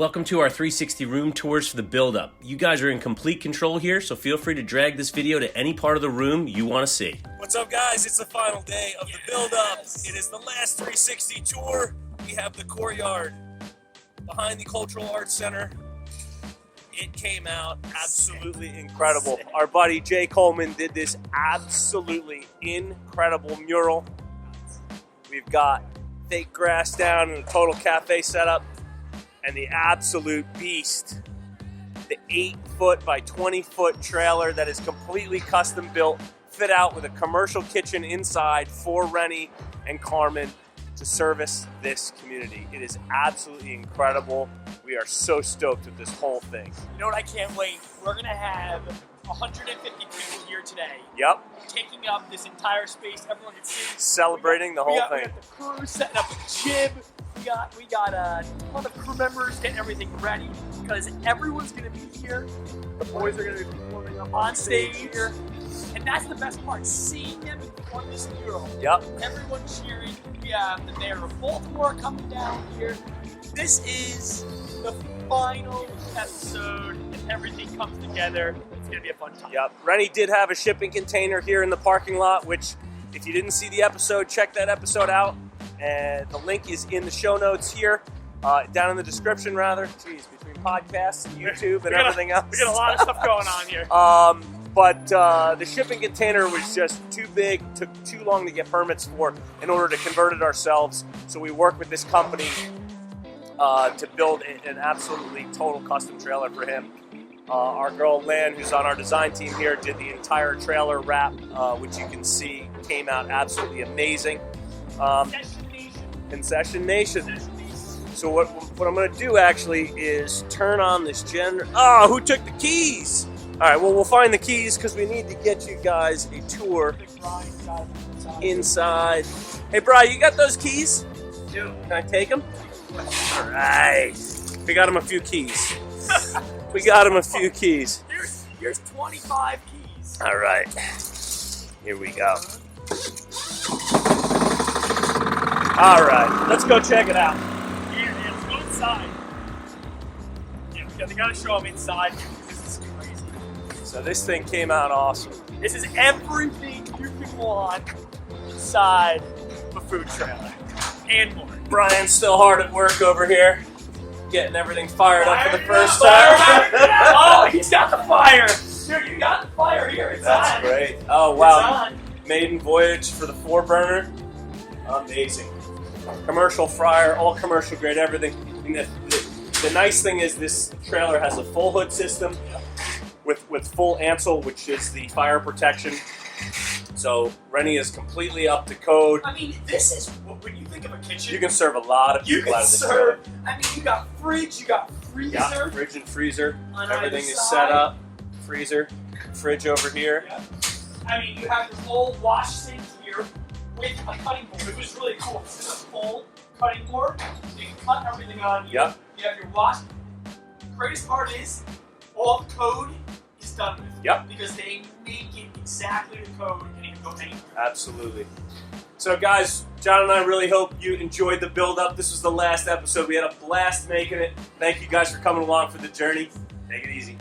Welcome to our 360 room tours for the BuildUp. You guys are in complete control here, so feel free to drag this video to any part of the room you want to see. What's up, guys? It's the final day of the BuildUp. It is the last 360 tour. We have the courtyard behind the Cultural Arts Center. It came out absolutely incredible. Our buddy Jay Coleman did this absolutely incredible mural. We've got fake grass down and a total cafe setup. And the absolute beast, the 8-foot by 20-foot trailer that is completely custom built, fit out with a commercial kitchen inside for Rennie and Carmen to service this community. It is absolutely incredible. We are so stoked with this whole thing. You know what, I can't wait. We're gonna have 150 people here today. Yep. Taking up this entire space. Everyone can see. Celebrating the whole thing. We got the crew setting up the gym. We got a ton of crew members getting everything ready because everyone's gonna be here. The boys are gonna be performing up on stage here. And that's the best part, seeing them perform this mural. Yep. Everyone cheering. We have the mayor of Baltimore coming down here. This is the final episode and everything comes together. It's gonna be a fun time. Yep. Rennie did have a shipping container here in the parking lot, which if you didn't see the episode, check that episode out. And the link is in the show notes here, down in the description rather. Jeez, between podcasts and YouTube and everything else. We got a lot of stuff going on here. But the shipping container was just too big, took too long to get permits for in order to convert it ourselves. So we worked with this company to build an absolutely total custom trailer for him. Our girl Lan, who's on our design team here, did the entire trailer wrap, which you can see came out absolutely amazing. Concession Nation. So what I'm going to do actually is turn on this generator. Oh, who took the keys? All right, well, we'll find the keys because we need to get you guys a tour inside. Hey, Brian, you got those keys? Can I take them? All right. We got him a few keys. Here's 25 keys. All right. Here we go. All right, let's go check it out. Yeah, let's go inside. Yeah, we gotta show them inside. This is crazy. So this thing came out awesome. This is everything you can want inside a food trailer and more. Brian's still hard at work over here, getting everything fired up for the first time. Oh, he's got the fire. Dude, you got the fire here. It's That's on. great. Oh, wow. Maiden voyage for the 4-burner. Amazing. Commercial fryer, all commercial grade, everything. And the nice thing is this trailer has a full hood system with full Ansel, which is the fire protection. So Rennie is completely up to code. I mean, this is, when you think of a kitchen, You can serve a lot of people out of this trailer. I mean, you got fridge, you got freezer. Yeah, fridge and freezer. On Everything either is side. set up. Freezer, fridge over here. Yeah. I mean, you have your whole wash sink here with a cutting board. It was really cool. This is a full cutting board. So you can cut everything on here. Yep. You have your wash. The greatest part is all the code is done with. Yep. Because they make it exactly the code and it can go anywhere. Absolutely. So guys, John and I really hope you enjoyed the build-up. This was the last episode. We had a blast making it. Thank you guys for coming along for the journey. Take it easy.